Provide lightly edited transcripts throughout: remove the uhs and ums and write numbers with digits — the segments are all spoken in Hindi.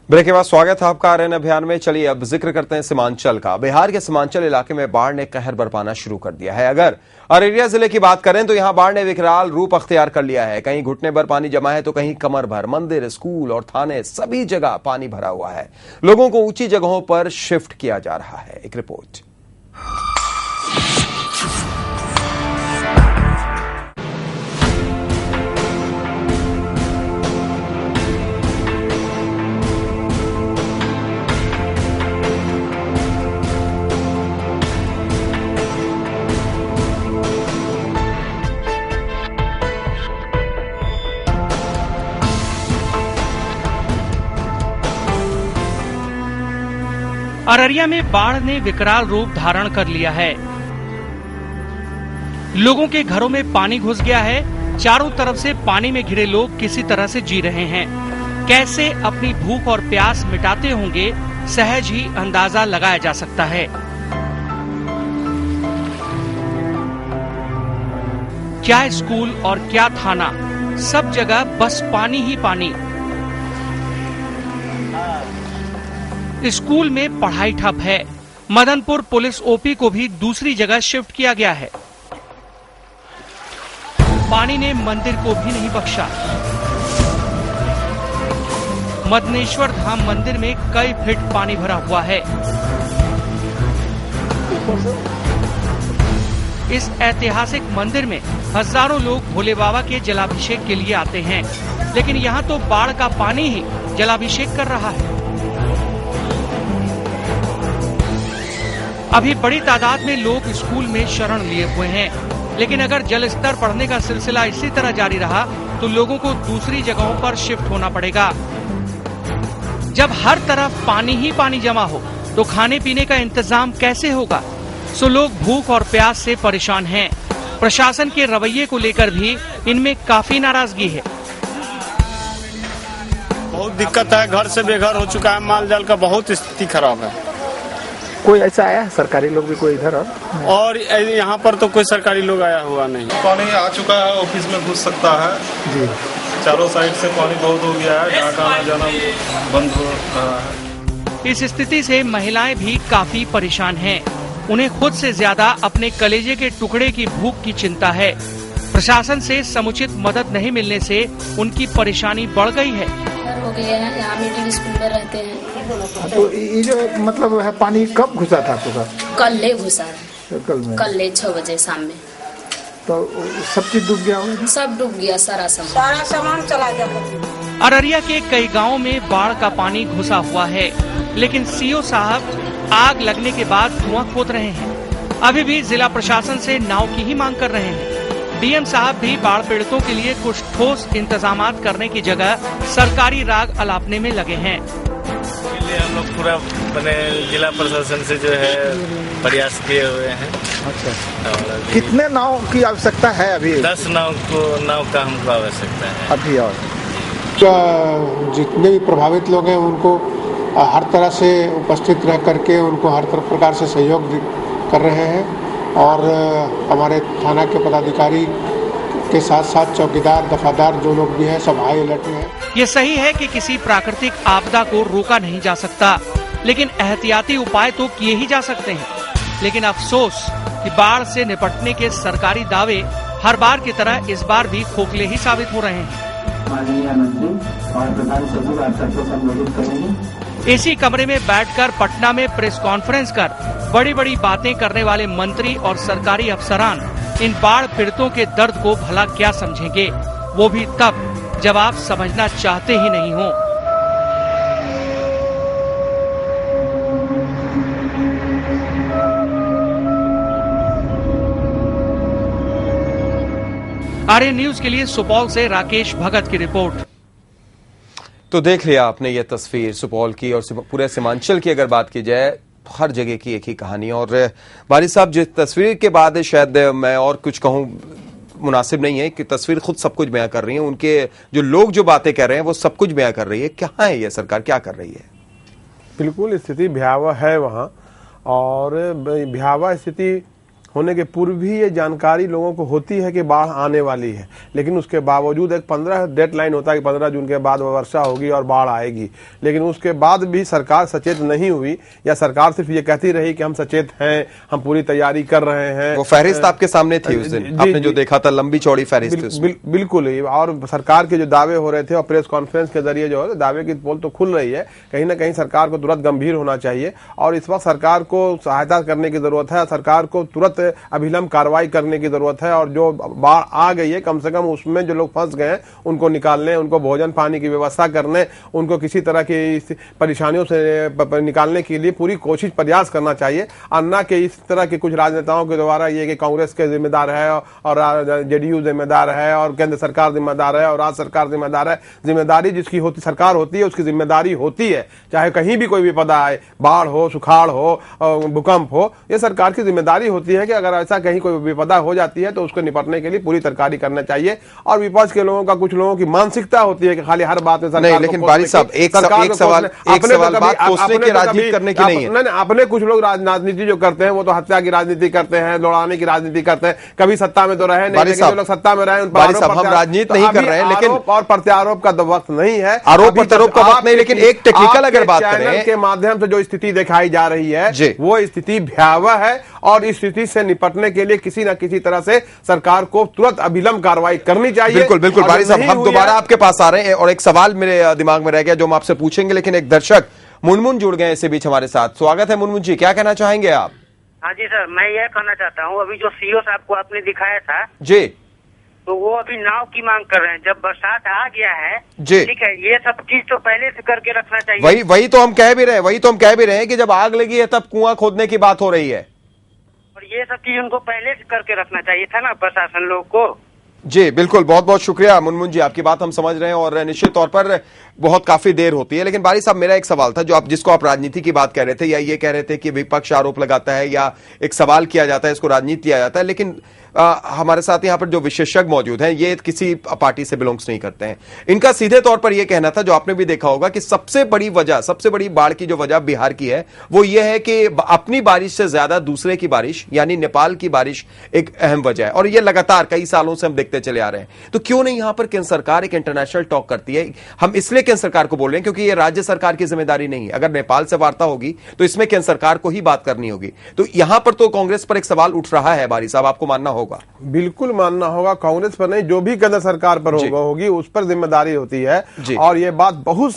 ब्रेक के बाद स्वागत है आपका आरएन अभियान में। चलिए अब जिक्र करते हैं सीमांचल का। बिहार के सीमांचल इलाके में बाढ़ ने कहर बरपाना शुरू कर दिया है। अगर अररिया जिले की बात करें तो यहां बाढ़ ने विकराल रूप अख्तियार कर लिया है। कहीं घुटने भर पानी जमा है तो कहीं कमर भर। मंदिर, स्कूल और थाने सभी जगह पानी भरा हुआ है। लोगों को ऊंची जगहों पर शिफ्ट किया जा रहा है। एक रिपोर्ट। अररिया में बाढ़ ने विकराल रूप धारण कर लिया है। लोगों के घरों में पानी घुस गया है। चारों तरफ से पानी में घिरे लोग किसी तरह से जी रहे हैं। कैसे अपनी भूख और प्यास मिटाते होंगे, सहज ही अंदाजा लगाया जा सकता है। क्या स्कूल और क्या थाना, सब जगह बस पानी ही पानी। स्कूल में पढ़ाई ठप है। मदनपुर पुलिस ओपी को भी दूसरी जगह शिफ्ट किया गया है। पानी ने मंदिर को भी नहीं बख्शा। मदनेश्वर धाम मंदिर में कई फीट पानी भरा हुआ है। इस ऐतिहासिक मंदिर में हजारों लोग भोले बाबा के जलाभिषेक के लिए आते हैं, लेकिन यहाँ तो बाढ़ का पानी ही जलाभिषेक कर रहा है। अभी बड़ी तादाद में लोग स्कूल में शरण लिए हुए हैं, लेकिन अगर जल स्तर बढ़ने का सिलसिला इसी तरह जारी रहा तो लोगों को दूसरी जगहों पर शिफ्ट होना पड़ेगा। जब हर तरफ पानी ही पानी जमा हो तो खाने पीने का इंतजाम कैसे होगा? सो लोग भूख और प्यास से परेशान हैं। प्रशासन के रवैये को लेकर भी इनमें काफी नाराजगी है। बहुत दिक्कत है, घर से बेघर हो चुका है, माल जाल का बहुत स्थिति खराब है। कोई ऐसा आया है सरकारी लोग भी कोई इधर? और यहाँ पर तो कोई सरकारी लोग आया हुआ नहीं। पानी आ चुका है, ऑफिस में घुस सकता है जी। चारों साइड से पानी बहुत हो गया है, जहाँ का आना जाना बंद हो रहा है। इस स्थिति से महिलाएं भी काफी परेशान हैं। उन्हें खुद से ज्यादा अपने कलेजे के टुकड़े की भूख की चिंता है। प्रशासन से समुचित मदद नहीं मिलने से उनकी परेशानी बढ़ गई है। हो गया है, यहाँ मिडिल स्कूल में रहते हैं। तो ये जो मतलब है पानी कब घुसा था आपका? कल ले घुसा है, कल ले 6 बजे शाम में। तो सब चीज डूब गया? सब डूब गया, सारा सामान चला गया। अररिया के कई गांवों में बाढ़ का पानी घुसा हुआ है, लेकिन सीओ साहब आग लगने के बाद धुआं खोद रहे हैं। अभी भी जिला प्रशासन से नाव की ही मांग कर रहे हैं। डीएम साहब भी बाढ़ पीड़ितों के लिए कुछ ठोस इंतजामात करने की जगह सरकारी राग अलापने में लगे हैं। हम लोग पूरा अपने जिला प्रशासन से जो है प्रयास किए हुए हैं। अच्छा, कितने नाव की आवश्यकता है अभी? 10 नाव का हमको आवश्यकता है अभी। और जितने भी प्रभावित लोग हैं उनको हर तरह से उपस्थित रह करके उनको हर प्रकार से सहयोग कर रहे हैं। और हमारे थाना के पदाधिकारी के साथ साथ चौकीदार, दफादार जो लोग भी हैं सब हाई अलर्ट में हैं। ये सही है कि किसी प्राकृतिक आपदा को रोका नहीं जा सकता, लेकिन एहतियाती उपाय तो किए ही जा सकते हैं। लेकिन अफसोस कि बाढ़ से निपटने के सरकारी दावे हर बार की तरह इस बार भी खोखले ही साबित हो रहे हैं। माननीय मंत्री और प्रधान सचिव आप सबको संबोधित करेंगे। इसी कमरे में बैठकर पटना में प्रेस कॉन्फ्रेंस कर बड़ी बड़ी बातें करने वाले मंत्री और सरकारी अफसरान इन बाढ़ पीड़ितों के दर्द को भला क्या समझेंगे, वो भी तब जब आप समझना चाहते ही नहीं हो। आरएन न्यूज के लिए सुपौल से राकेश भगत की रिपोर्ट। तो देख लिया आपने ये तस्वीर सुपौल की और पूरे सीमांचल की। अगर बात की जाए हर जगह की एक ही कहानी। और वारिस साहब, जिस तस्वीर के बाद शायद मैं और कुछ कहूं मुनासिब नहीं है कि तस्वीर खुद सब कुछ बयां कर रही है। उनके जो लोग जो बातें कर रहे हैं वो सब कुछ बयां कर रही है। कहाँ है ये सरकार, क्या कर रही है? बिल्कुल स्थिति भयावह है वहाँ, और भयावह स्थिति होने के पूर्व भी ये जानकारी लोगों को होती है कि बाढ़ आने वाली है, लेकिन उसके बावजूद एक 15 डेडलाइन होता है कि 15 जून के बाद वर्षा होगी और बाढ़ आएगी, लेकिन उसके बाद भी सरकार सचेत नहीं हुई, या सरकार सिर्फ ये कहती रही कि हम सचेत हैं, हम पूरी तैयारी कर रहे हैं। वो फहरिस्त आपके सामने थी उस दिन, आपने जो देखा था लंबी चौड़ी फहरिस्त। बिल्कुल ही, और सरकार के जो दावे हो रहे थे और प्रेस कॉन्फ्रेंस के जरिए जो है दावे की पोल तो खुल रही है, कहीं ना कहीं सरकार को तुरंत गंभीर होना चाहिए और इस वक्त सरकार को सहायता करने की जरूरत है, सरकार को तुरंत अभिलंब कार्रवाई करने की जरूरत है और जो बाढ़ आ गई है कम से कम उसमें जो लोग फंस गए हैं उनको निकालने, उनको भोजन पानी की व्यवस्था करने, उनको किसी तरह की परेशानियों से निकालने के लिए पूरी कोशिश प्रयास करना चाहिए, और न कि इस तरह के कुछ राजनेताओं के द्वारा ये कि कांग्रेस के जिम्मेदार है और जेडीयू जिम्मेदार है और केंद्र सरकार जिम्मेदार है और राज्य सरकार जिम्मेदार है। जिम्मेदारी जिसकी होती सरकार होती है उसकी जिम्मेदारी होती है, चाहे कहीं भी कोई विपदा आए, बाढ़ हो, सुखाड़ हो, भूकंप हो, ये सरकार की जिम्मेदारी होती है कि अगर ऐसा कहीं कोई विपदा हो जाती है तो उसको निपटने के लिए पूरी तरकारी करना चाहिए। और विपक्ष के लोगों का, कुछ लोगों की मानसिकता होती है कि खाली हर बात में सरकार नहीं, लेकिन बारी साहब एक सवाल बात सोचने की राजनीति करने की नहीं है। अपने कुछ लोग राजनीति जो करते हैं वो तो हत्या की राजनीति करते हैं, लड़ाने की राजनीति करते हैं, कभी सत्ता में तो रहे नहीं, लेकिन जो लोग सत्ता में रहे उन पर हम राजनीति नहीं कर रहे हैं, लेकिन और प्रत्यारोप का वक्त नहीं है, आरोप प्रत्यारोप का वक्त नहीं, लेकिन एक टेक्निकल अगर बात करें के माध्यम से जो स्थिति दिखाई जा रही है वो स्थिति भयावह है और इस स्थिति से निपटने के लिए किसी न किसी तरह से सरकार को तुरंत अभिलंब कार्रवाई करनी चाहिए। बिल्कुल बिल्कुल बारी साहब, हम दोबारा आपके पास आ रहे हैं और एक सवाल मेरे दिमाग में रह गया जो हम आपसे पूछेंगे, लेकिन एक दर्शक मुनमुन जुड़ गए इसी बीच हमारे साथ। स्वागत है मुनमुन जी, क्या कहना चाहेंगे आप? हाँ जी सर, मैं यह कहना चाहता हूँ, अभी जो सीओ साहब को आपने दिखाया था जी, तो वो अभी नाव की मांग कर रहे हैं। जब बरसात आ गया है जी, ठीक है, ये सब चीज तो पहले से करके रखना चाहिए। वही तो हम कह भी रहे हैं कि जब आग लगी है तब कुआं खोदने की बात हो रही है, और ये सब चीज उनको पहले से करके रखना चाहिए था ना प्रशासन लोग को। जी बिल्कुल, बहुत बहुत शुक्रिया मुनमुन जी, आपकी बात हम समझ रहे हैं और निश्चित तौर पर बहुत काफी देर होती है। लेकिन बारी साहब, मेरा एक सवाल था, जिसको आप राजनीति की बात कह रहे थे या ये कह रहे थे कि विपक्ष आरोप लगाता है या एक सवाल किया जाता है, इसको राजनीति किया जाता है, लेकिन हमारे साथ यहाँ पर जो विशेषज्ञ मौजूद हैं ये किसी पार्टी से बिलोंग्स नहीं करते हैं। इनका सीधे तौर पर यह कहना था, जो आपने भी देखा होगा, कि सबसे बड़ी बाढ़ की जो वजह बिहार की है वो ये है कि अपनी बारिश से ज्यादा दूसरे की बारिश यानी नेपाल की बारिश एक अहम वजह है और ये लगातार कई सालों से हम देखते चले आ रहे हैं। तो क्यों नहीं यहां पर केंद्र सरकार एक इंटरनेशनल टॉक करती है? हम इसलिए केंद्र सरकार को बोल रहे हैं क्योंकि ये राज्य सरकार की जिम्मेदारी नहीं है। अगर नेपाल से वार्ता होगी तो इसमें केंद्र सरकार को ही बात करनी होगी। तो यहां पर तो कांग्रेस पर एक सवाल उठ रहा है, बारी साहब, आपको मानना होगा। बिल्कुल मानना होगा, कांग्रेस पर नहीं, जो भी केंद्र सरकार पर होगी उस पर जिम्मेदारी होती है। और ये बात बहुत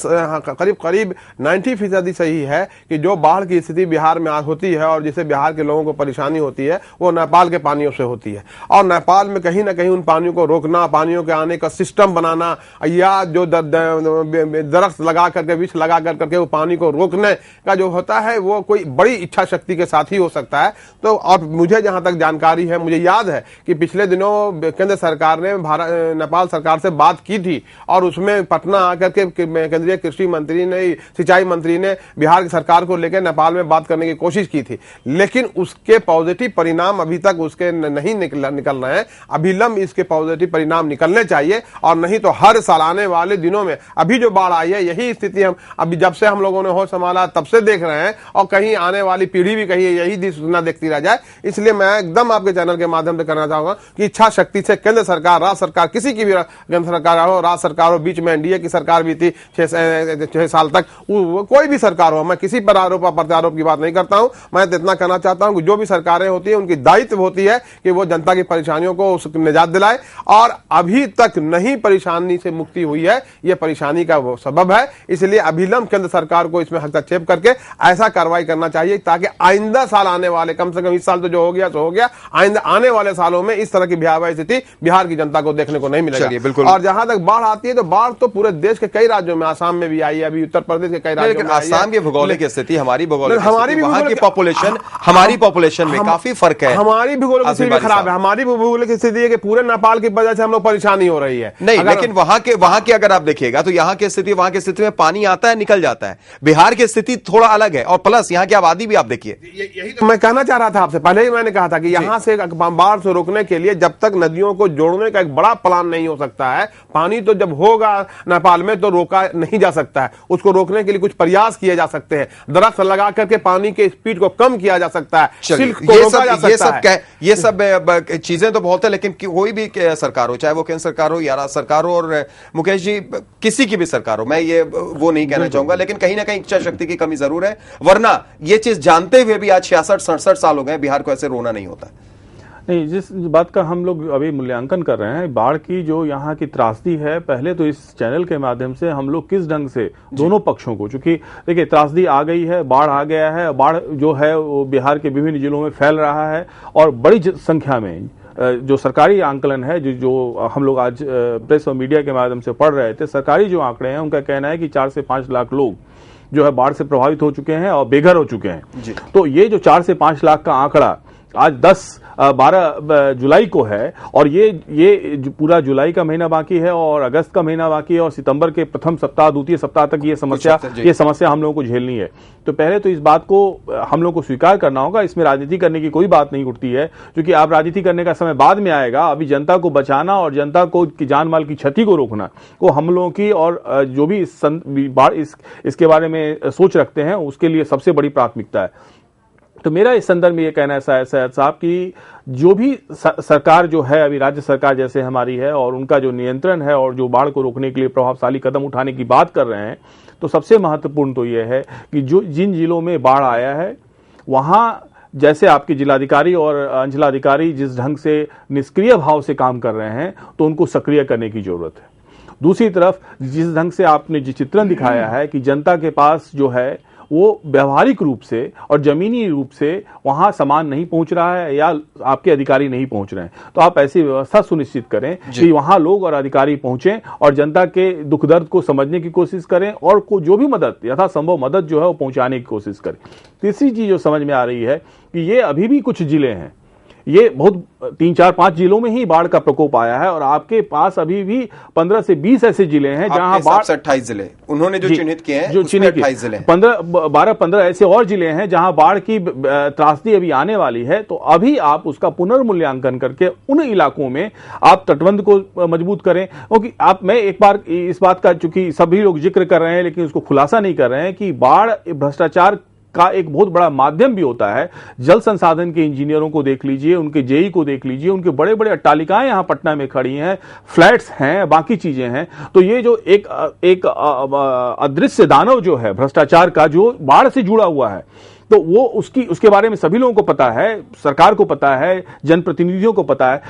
करीब 90% सही है कि जो बाढ़ की स्थिति बिहार में होती है और जिससे बिहार के लोगों को परेशानी होती है वो नेपाल के पानियों से होती है। और नेपाल में कहीं ना कहीं उन पानियों को रोकना, पानियों के आने का सिस्टम बनाना या जो दरख्त लगा करके, वृक्ष लगा करके वो पानी को रोकने का जो होता है वो कोई बड़ी इच्छा शक्ति के साथ ही हो सकता है। तो और मुझे जहां तक जानकारी है, मुझे याद है कि पिछले दिनों केंद्र सरकार ने नेपाल सरकार से बात की थी और उसमें पटना आकर के केंद्रीय कृषि मंत्री ने, सिंचाई मंत्री ने बिहार की सरकार को लेकर नेपाल में बात करने की कोशिश की थी, लेकिन उसके पॉजिटिव परिणाम अभी तक उसके नहीं निकल रहे हैं। अभिलंब इसके पॉजिटिव परिणाम निकलने चाहिए और नहीं तो हर साल आने वाले दिनों में, अभी जो बाढ़ आई है यही स्थिति हम अभी जब से हम लोगों ने होश संभाला तब से देख रहे हैं और कहीं आने वाली पीढ़ी भी कहीं यही सूचना देखती रह जाए। इसलिए मैं एकदम आपके चैनल के माध्यम से कहना चाहूंगा कि इच्छा शक्ति से केंद्र सरकार, राज्य सरकार, किसी की भी केंद्र सरकार हो, राज्य सरकार हो, बीच में एनडीए की सरकार भी थी 6 साल तक, कोई भी सरकार हो, मैं किसी पर आरोप और प्रत्यारोप की बात नहीं करता हूं। मैं तो इतना कहना चाहता हूं कि जो भी सरकारें होती है उनकी दायित्व होती है कि वो जनता की परेशानियों को निजात दिलाए और अभी तक नहीं परेशानी से मुक्ति हुई है, ये परेशानी का वो सबब है। इसलिए अभिलंब केंद्र सरकार को इसमें हस्तक्षेप करके ऐसा कार्रवाई करना चाहिए ताकि आइंदा साल आने वाले, कम से कम इस साल तो जो हो गया सो हो गया, आइंदा आने वाले सालों में इस तरह की भयावह स्थिति बिहार की जनता को देखने को नहीं मिलेगा। और जहां तक बाढ़ आती है तो बाढ़ तो पूरे देश के कई राज्यों में, आसाम में भी आई है, अभी उत्तर प्रदेश के कई राज्यों में। आसाम की भौगोलिक स्थिति, हमारी भौगोलिक पॉपुलेशन में काफी फर्क है। हमारी भूगोलिक स्थिति खराब है। हमारी भूगोलिक स्थिति है कि पूरे नेपाल की वजह से हम लोग परेशानी हो रही है। नहीं, लेकिन वहां के अगर आप देखिएगा तो यहाँ की स्थिति, वहां की स्थिति में पानी आता है, निकल जाता है। बिहार की स्थिति थोड़ा अलग है, और प्लस यहाँ की आबादी भी आप देखिए। यही तो मैं कहना चाह रहा था आपसे, पहले ही मैंने कहा था कि यहाँ से बाढ़ से रोकने के लिए जब तक नदियों को जोड़ने का एक बड़ा प्लान नहीं हो सकता है, पानी तो जब होगा नेपाल में तो रोका नहीं जा सकता है। उसको रोकने के लिए कुछ प्रयास किए जा सकते हैं, दरख्त लगा करके पानी के स्पीड को कम किया जा सकता है, सिल्क को रोका जा सकता है। ये सब चीजें तो बहुत है, लेकिन कोई भी सरकार हो, चाहे वो केंद्र सरकार हो या राज्य सरकार हो, और मुकेश जी किसी की भी सरकार हो, मैं ये वो नहीं कहना चाहूंगा, लेकिन कहीं ना कहीं इच्छा शक्ति की कमी जरूर है। वरना ये चीज जानते हुए भी आज 66-67 साल हो गए, बिहार को ऐसे रोना नहीं होता। नहीं, जिस बात का हम लोग अभी मूल्यांकन कर रहे हैं, बाढ़ की जो यहाँ की त्रासदी है, पहले तो इस चैनल के माध्यम से हम लोग किस ढंग से दोनों पक्षों को, चूंकि देखिए त्रासदी आ गई है, बाढ़ आ गया है, बाढ़ जो है वो बिहार के विभिन्न जिलों में फैल रहा है, और बड़ी संख्या में जो सरकारी आंकलन है, जो हम लोग आज प्रेस और मीडिया के माध्यम से पढ़ रहे थे, सरकारी जो आंकड़े हैं उनका कहना है कि 4 से 5 लाख लोग जो है बाढ़ से प्रभावित हो चुके हैं और बेघर हो चुके हैं। तो ये जो 4 से 5 लाख का आंकड़ा आज 12 जुलाई को है, और ये पूरा जुलाई का महीना बाकी है, और अगस्त का महीना बाकी है, और सितंबर के प्रथम सप्ताह, द्वितीय सप्ताह तक ये समस्या हम लोगों को झेलनी है। तो पहले तो इस बात को हम लोग को स्वीकार करना होगा, इसमें राजनीति करने की कोई बात नहीं उठती है, क्योंकि आप राजनीति करने का समय बाद में आएगा। अभी जनता को बचाना और जनता को की जान माल की क्षति को रोकना, वो हम लोगों की, और जो भी इसके बारे में सोच रखते हैं, उसके लिए सबसे बड़ी प्राथमिकता है। तो मेरा इस संदर्भ में ये कहना है सैयद साहब कि जो भी सरकार जो है अभी राज्य सरकार जैसे हमारी है, और उनका जो नियंत्रण है और जो बाढ़ को रोकने के लिए प्रभावशाली कदम उठाने की बात कर रहे हैं, तो सबसे महत्वपूर्ण तो ये है कि जो जिन जिलों में बाढ़ आया है वहां जैसे आपके जिलाधिकारी और अंचलाधिकारी जिस ढंग से निष्क्रिय भाव से काम कर रहे हैं, तो उनको सक्रिय करने की जरूरत है। दूसरी तरफ जिस ढंग से आपने जो चित्रण दिखाया है कि जनता के पास जो है वो व्यवहारिक रूप से और जमीनी रूप से वहां सामान नहीं पहुंच रहा है, या आपके अधिकारी नहीं पहुंच रहे हैं, तो आप ऐसी व्यवस्था सुनिश्चित करें कि वहां लोग और अधिकारी पहुंचें और जनता के दुख दर्द को समझने की कोशिश करें, और जो भी मदद यथासंभव मदद जो है वो पहुंचाने की कोशिश करें। तीसरी चीज जो समझ में आ रही है कि ये अभी भी कुछ जिले हैं, ये बहुत 3, 4, 5 जिलों में ही बाढ़ का प्रकोप आया है, और आपके पास अभी भी 15 से 20 ऐसे जिले हैं जहां बाढ़ 28 जिले उन्होंने जो चिन्हित किए हैं, जो चिन्हित 28 जिले, 12-15 ऐसे और जिले हैं जहां बाढ़ की त्रासदी अभी आने वाली है। तो अभी आप उसका पुनर्मूल्यांकन करके उन इलाकों में आप तटबंध को मजबूत करें, क्योंकि मैं एक बार इस बात का, चूंकि सभी लोग जिक्र कर रहे हैं लेकिन उसको खुलासा नहीं कर रहे हैं कि बाढ़ भ्रष्टाचार का एक बहुत बड़ा माध्यम भी होता है। जल संसाधन के इंजीनियरों को देख लीजिए, उनके जेई को देख लीजिए, उनके बड़े बड़े अट्टालिकाएं यहां पटना में खड़ी हैं, फ्लैट्स हैं, बाकी चीजें हैं। तो ये जो एक अदृश्य दानव जो है भ्रष्टाचार का, जो बाढ़ से जुड़ा हुआ है, तो वो उसके बारे में सभी लोगों को पता है, सरकार को पता है, जनप्रतिनिधियों को पता है।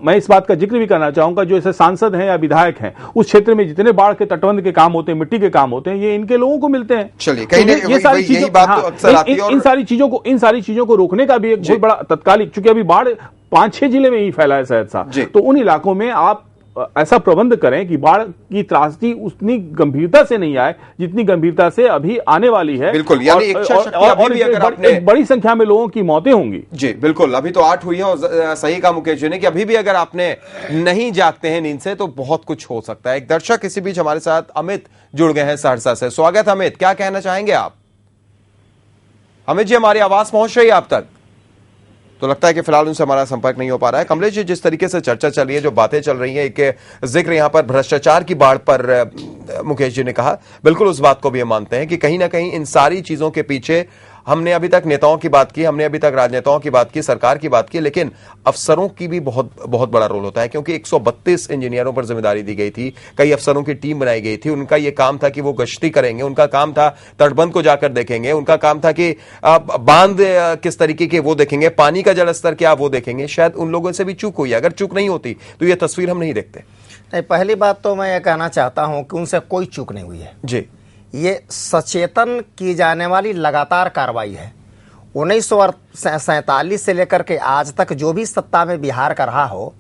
मैं इस बात का जिक्र भी करना चाहूंगा, जो ऐसे सांसद हैं या विधायक हैं, उस क्षेत्र में जितने बाढ़ के तटबंध के काम होते हैं, मिट्टी के काम होते हैं, ये इनके लोगों को मिलते हैं। चलिए, ये सारी चीजों इन सारी चीजों को रोकने का भी एक बहुत बड़ा तत्कालिक, चूंकि अभी बाढ़ 5-6 जिले में ही फैला है सैयद साहब, तो उन इलाकों में आप ऐसा प्रबंध करें कि बाढ़ की त्रासदी उतनी गंभीरता से नहीं आए जितनी गंभीरता से अभी आने वाली है। बिल्कुल, यानी एक बड़ी संख्या में लोगों की मौतें होंगी। जी बिल्कुल, अभी तो 8 हुई है, और सही कहा मुकेश जी ने कि अभी भी अगर आपने नहीं जागते हैं नींद से तो बहुत कुछ हो सकता है। एक दर्शक इसी बीच हमारे साथ अमित जुड़ गए हैं सहरसा से। स्वागत अमित, क्या कहना चाहेंगे आप? अमित जी, हमारी आवाज पहुंच रही है आप तक? तो लगता है कि फिलहाल उनसे हमारा संपर्क नहीं हो पा रहा है। कमलेश जी, जिस तरीके से चर्चा चल रही है, जो बातें चल रही हैं, एक जिक्र यहां पर भ्रष्टाचार की बाढ़ पर मुकेश जी ने कहा, बिल्कुल उस बात को भी हम मानते हैं कि कहीं ना कहीं इन सारी चीजों के पीछे हमने अभी तक नेताओं की बात की, हमने अभी तक राजनेताओं की बात की, सरकार की बात की, लेकिन अफसरों की भी बहुत बहुत बड़ा रोल होता है, क्योंकि 132 इंजीनियरों पर जिम्मेदारी दी गई थी, कई अफसरों की टीम बनाई गई थी। उनका यह काम था कि वो गश्ती करेंगे, उनका काम था तटबंध को जाकर देखेंगे, उनका काम था कि बांध किस तरीके के वो देखेंगे, पानी का जल स्तर क्या वो देखेंगे। शायद उन लोगों से भी चूक हुई, अगर चूक नहीं होती तो ये तस्वीर हम नहीं देखते। नहीं, पहली बात तो मैं ये कहना चाहता हूं कि उनसे कोई चूक नहीं हुई है जी। ये सचेतन की जाने वाली लगातार कार्रवाई है। 1947 से लेकर के आज तक जो भी सत्ता में बिहार का रहा हो,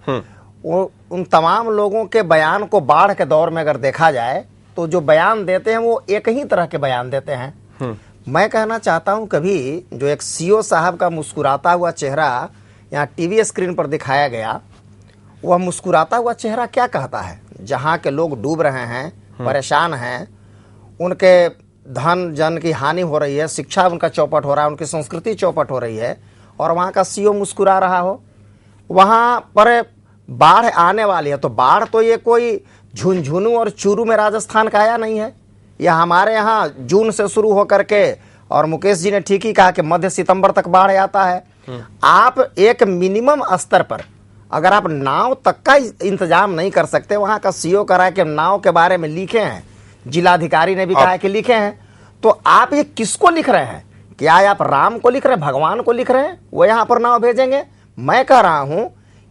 वो उन तमाम लोगों के बयान को बाढ़ के दौर में अगर देखा जाए तो जो बयान देते हैं वो एक ही तरह के बयान देते हैं। मैं कहना चाहता हूं, कभी जो एक सीओ साहब का मुस्कुराता हुआ चेहरा यहाँ टीवी स्क्रीन पर दिखाया गया, वह मुस्कुराता हुआ चेहरा क्या कहता है? जहाँ के लोग डूब रहे हैं, परेशान हैं, उनके धन जन की हानि हो रही है, शिक्षा उनका चौपट हो रहा है, उनकी संस्कृति चौपट हो रही है, और वहाँ का सीओ मुस्कुरा रहा हो, वहाँ पर बाढ़ आने वाली है। तो बाढ़ तो ये कोई झुंझुनू और चूरू में राजस्थान का आया नहीं है, यह हमारे यहाँ जून से शुरू होकर के, और मुकेश जी ने ठीक ही कहा कि मध्य सितंबर तक बाढ़ आता है। आप एक मिनिमम स्तर पर अगर आप नाव तक का इंतजाम नहीं कर सकते, वहाँ का सीओ करा कि नाव के बारे में लिखे हैं, जिलाधिकारी ने भी कहा है कि लिखे हैं, तो आप ये किसको लिख रहे हैं? क्या आप राम को लिख रहे हैं, भगवान को लिख रहे हैं, वो यहाँ पर नाव भेजेंगे? मैं कह रहा हूं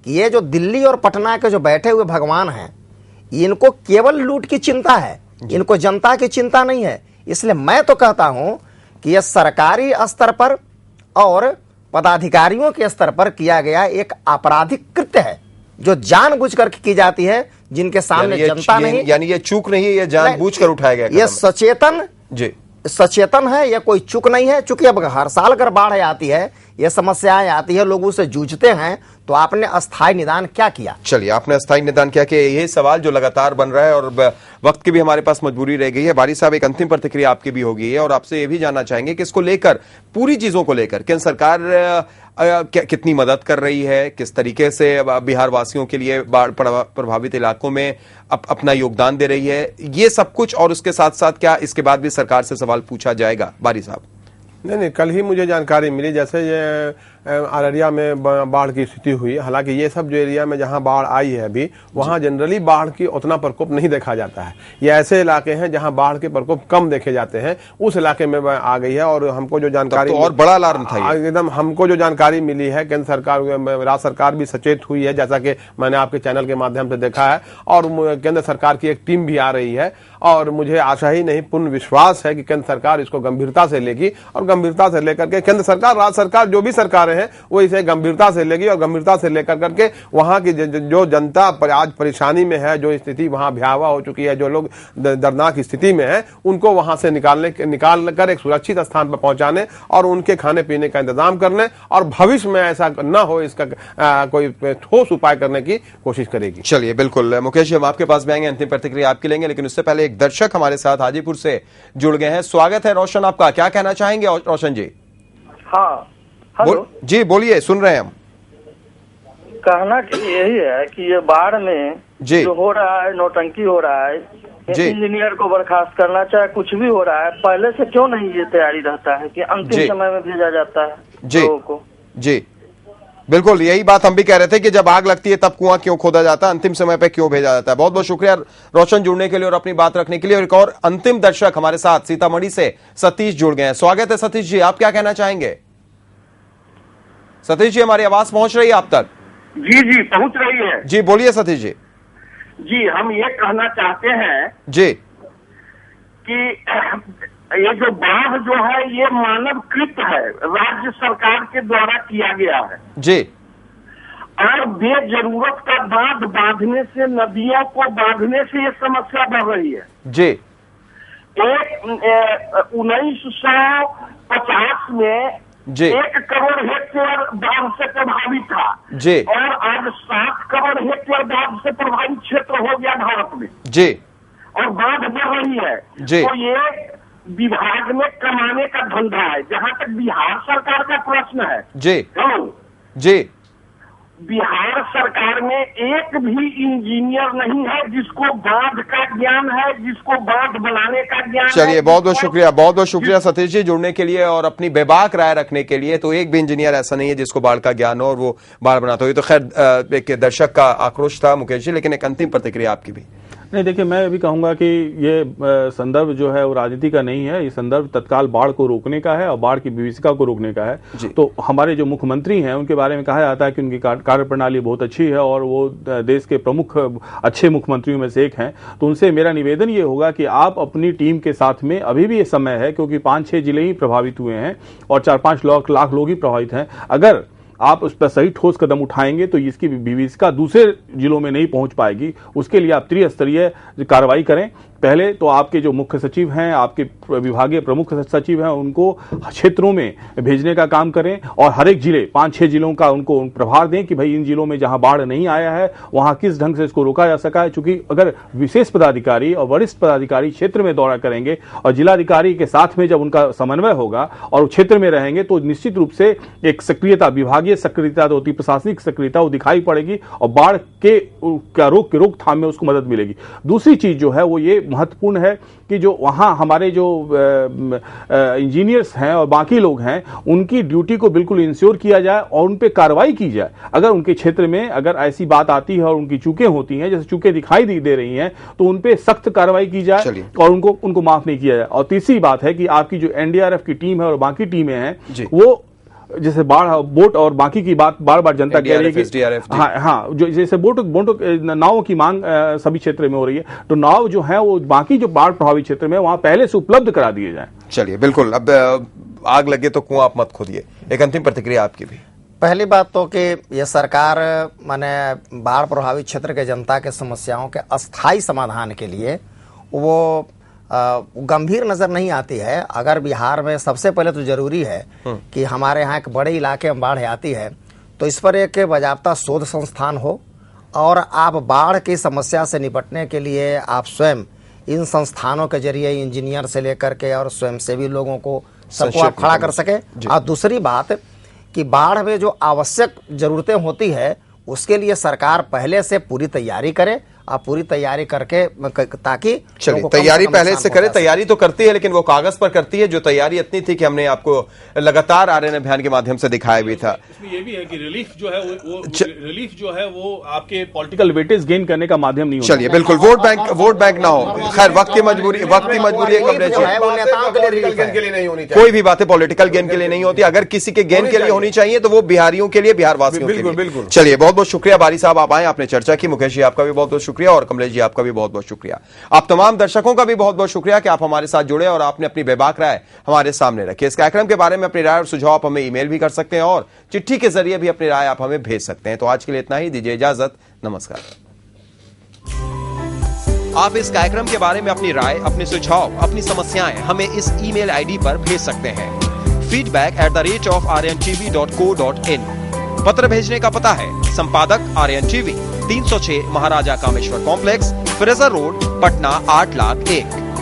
कि ये जो दिल्ली और पटना के जो बैठे हुए भगवान हैं, इनको केवल लूट की चिंता है, इनको जनता की चिंता नहीं है। इसलिए मैं तो कहता हूं कि यह सरकारी स्तर पर और पदाधिकारियों के स्तर पर किया गया एक आपराधिक कृत्य है, जो जानबूझकर की जाती है, जिनके सामने जनता नहीं, यानी ये चूक नहीं है, ये जानबूझकर उठाया गया, ये सचेतन जी सचेतन है, ये कोई चूक नहीं है। चूंकि अब हर साल अगर बाढ़ आती है, ये समस्याएं आती है, लोग उससे जूझते हैं, तो आपने अस्थायी निदान क्या किया? चलिए, आपने अस्थायी निदान क्या किया, ये सवाल जो लगातार बन रहा है और वक्त की भी हमारे पास मजबूरी रह गई है। बारी साहब, एक अंतिम प्रतिक्रिया आपकी भी होगी है, और आपसे ये भी जानना चाहेंगे कि इसको लेकर, पूरी चीजों को लेकर केंद्र सरकार कितनी मदद कर रही है, किस तरीके से बिहार वासियों के लिए बाढ़ प्रभावित इलाकों में अपना योगदान दे रही है, ये सब कुछ, और उसके साथ साथ क्या इसके बाद भी सरकार से सवाल पूछा जाएगा? बारी साहब। नहीं, कल ही मुझे जानकारी मिली, जैसे ये अररिया में बाढ़ की स्थिति हुई। हालांकि ये सब जो एरिया में जहां बाढ़ आई है अभी, वहां जनरली बाढ़ की उतना प्रकोप नहीं देखा जाता है। ये ऐसे इलाके हैं जहां बाढ़ के प्रकोप कम देखे जाते हैं, उस इलाके में आ गई है। और हमको जो जानकारी, तो और बड़ा अलार्म था एकदम, हमको जो जानकारी मिली है, केंद्र सरकार, राज्य सरकार भी सचेत हुई है, जैसा कि मैंने आपके चैनल के माध्यम से देखा है, और केंद्र सरकार की एक टीम भी आ रही है, और मुझे आशा ही नहीं, पूर्ण विश्वास है कि केंद्र सरकार इसको गंभीरता से लेगी, और गंभीरता से लेकर के केंद्र सरकार, राज्य सरकार, जो भी सरकारें हैं, वो इसे गंभीरता से लेगी, और गंभीरता से लेकर करके वहां की जो जनता आज परेशानी में है, जो स्थिति वहां भयावह हो चुकी है, जो लोग दर्दनाक स्थिति में है, उनको वहां से निकाल कर एक सुरक्षित स्थान पर पहुंचाने और उनके खाने पीने का इंतजाम करने, और भविष्य में ऐसा न हो इसका कोई ठोस उपाय करने की कोशिश करेगी। चलिए, बिल्कुल मुकेश जी, हम आपके पास भी आएंगे, अंतिम प्रतिक्रिया आपकी लेंगे, लेकिन उससे पहले एक दर्शक हमारे साथ हाजीपुर से जुड़ गए हैं। स्वागत है रोशन आपका, क्या कहना चाहेंगे रोशन जी? हाँ, हेलो जी, बोलिए, सुन रहे हैं हम। कहना यही है कि ये बाढ़ में जो हो रहा है, नौटंकी हो रहा है, इंजीनियर को बर्खास्त करना, चाहे कुछ भी हो रहा है, पहले से क्यों नहीं ये तैयारी रहता है कि अंतिम समय में भेजा जाता है लोगों को? जी बिल्कुल, यही बात हम भी कह रहे थे कि जब आग लगती है तब कुआं क्यों खोदा जाता है, अंतिम समय पे क्यों भेजा जाता है। बहुत बहुत शुक्रिया रोशन जुड़ने के लिए और अपनी बात रखने के लिए। और एक और अंतिम दर्शक हमारे साथ सीतामढ़ी से सतीश जुड़ गए हैं। स्वागत है सतीश जी, आप क्या कहना चाहेंगे? सतीश जी, हमारी आवाज पहुंच रही है आप तक? जी पहुंच रही है। जी बोलिए सतीश जी। जी, हम ये कहना चाहते हैं जी कि ये जो बाढ़ जो है ये मानव कृत है, राज्य सरकार के द्वारा किया गया है जी, और बेजरूरत का बांध बांधने से, नदियों को बांधने से ये समस्या बढ़ रही है जी। 1950 में जी 1 करोड़ हेक्टेयर बाढ़ से प्रभावित था जी, और आज 7 करोड़ हेक्टेयर बाढ़ से प्रभावित क्षेत्र हो गया भारत में जी, और बाढ़ बढ़ रही है जी। तो ये विभाग में कमाने का धंधा है। जहां तक बिहार सरकार का प्रश्न है, जी जी, बिहार सरकार में एक भी इंजीनियर नहीं है जिसको बांध का ज्ञान है, जिसको बांध बनाने का ज्ञान है। चलिए, बहुत बहुत शुक्रिया सतीश जी जुड़ने के लिए और अपनी बेबाक राय रखने के लिए। तो एक भी इंजीनियर ऐसा नहीं है जिसको बाढ़ का ज्ञान हो और वो बाढ़ बनाता हो। ये तो खैर एक दर्शक का आक्रोश था मुकेश जी, लेकिन एक अंतिम प्रतिक्रिया आपकी भी। नहीं, देखिए, मैं भी कहूंगा कि ये संदर्भ जो है वो राजनीति का नहीं है, ये संदर्भ तत्काल बाढ़ को रोकने का है और बाढ़ की विभीषिका को रोकने का है। तो हमारे जो मुख्यमंत्री हैं उनके बारे में कहा जाता है कि उनकी कार्यप्रणाली बहुत अच्छी है और वो देश के प्रमुख अच्छे मुख्यमंत्रियों में से एक हैं। तो उनसे मेरा निवेदन ये होगा कि आप अपनी टीम के साथ में, अभी भी ये समय है क्योंकि 5-6 जिले ही प्रभावित हुए हैं और 4-5 लाख लोग ही प्रभावित हैं, अगर आप उस पर सही ठोस कदम उठाएंगे तो इसकी विभीषिका दूसरे जिलों में नहीं पहुंच पाएगी। उसके लिए आप त्रिस्तरीय कार्रवाई करें। पहले तो आपके जो मुख्य सचिव हैं, आपके विभागीय प्रमुख सचिव हैं, उनको क्षेत्रों में भेजने का काम करें और हर एक जिले 5-6 जिलों का उनको प्रभार दें कि भाई इन जिलों में जहां बाढ़ नहीं आया है वहां किस ढंग से इसको रोका जा सका है। चूंकि अगर विशेष पदाधिकारी और वरिष्ठ पदाधिकारी क्षेत्र में दौरा करेंगे और जिलाधिकारी के साथ में जब उनका समन्वय होगा और क्षेत्र में रहेंगे तो निश्चित रूप से एक सक्रियता, विभागीय सक्रियता होती, प्रशासनिक सक्रियता वो दिखाई पड़ेगी और बाढ़ के रोकथाम में उसको मदद मिलेगी। दूसरी चीज जो है वो ये महत्वपूर्ण है कि जो वहां हमारे जो इंजीनियर्स हैं और बाकी लोग हैं उनकी ड्यूटी को बिल्कुल इंश्योर किया जाए और उन पे कार्रवाई की जाए। अगर उनके क्षेत्र में अगर ऐसी बात आती है और उनकी चूकें होती हैं, जैसे चूकें दिखाई दे रही हैं, तो उन पे सख्त कार्रवाई की जाए और उनको माफ नहीं किया जाए। और तीसरी बात है कि आपकी जो एनडीआरएफ की टीम है और बाकी टीमें हैं वो जैसे बाढ़ बोट और बाकी की बात बार बार जनता कह रही है कि हाँ जो जैसे बोटों नावों की मांग सभी क्षेत्र में हो रही है, तो नाव जो है वो बाकी जो बाढ़ प्रभावित क्षेत्र में वहां पहले से उपलब्ध करा दिए जाए। चलिए बिल्कुल, अब आग लगे तो कुआं आप मत खोदिए। एक अंतिम प्रतिक्रिया आपकी भी। पहली बात तो कि ये सरकार माने बाढ़ प्रभावित क्षेत्र के जनता के समस्याओं के अस्थायी समाधान के लिए वो गंभीर नजर नहीं आती है। अगर बिहार में सबसे पहले तो जरूरी है कि हमारे यहाँ एक बड़े इलाके में बाढ़ आती है तो इस पर एक बाजाप्ता शोध संस्थान हो और आप बाढ़ की समस्या से निपटने के लिए आप स्वयं इन संस्थानों के जरिए इंजीनियर से लेकर के और स्वयंसेवी लोगों को सबको आप खड़ा कर सके। और दूसरी बात कि बाढ़ में जो आवश्यक जरूरतें होती है उसके लिए सरकार पहले से पूरी तैयारी करे, आप पूरी तैयारी करके ताकि चलिए तैयारी पहले से करे। तैयारी तो करती है लेकिन वो कागज पर करती है। जो तैयारी इतनी थी कि हमने आपको लगातार आरएन अभियान के माध्यम से दिखाया भी था। इसमें ये भी है कि रिलीफ जो है वो आपके पॉलिटिकल वेटेज गेन करने का माध्यम नहीं होता। चलिए बिल्कुल, वोट बैंक ना हो। खैर वक्त की मजबूरी कोई भी बातें पॉलिटिकल गेन के लिए नहीं होती। अगर किसी के गेन के लिए होनी चाहिए तो वो बिहारियों के लिए, बिहार वासियों के लिए। बिल्कुल। चलिए बहुत बहुत शुक्रिया बारी साहब, आप आए, आपने चर्चा की। मुकेश जी आपका भी बहुत बहुत शुक्रिया और कमलेश जी आपका भी बहुत बहुत शुक्रिया। आप तमाम दर्शकों का भी बहुत बहुत शुक्रिया कि आप हमारे साथ जुड़े और आपने अपनी बेबाक राय हमारे सामने रखी। इस कार्यक्रम के बारे में अपनी राय और सुझाव आप हमें ईमेल भी कर सकते हैं और चिट्ठी के जरिए भी अपनी राय आप हमें भेज सकते हैं। तो आज के लिए इतना ही, दीजिए इजाजत, नमस्कार। आप इस कार्यक्रम के बारे में अपनी राय, अपने सुझाव, अपनी समस्याएं हमें इस ईमेल आईडी पर भेज सकते हैं feedback@rntv.co.in। पत्र भेजने का पता है संपादक RNTV, 306 Maharaja Kameshwar complex, Fraser road, Patna 8,01,000।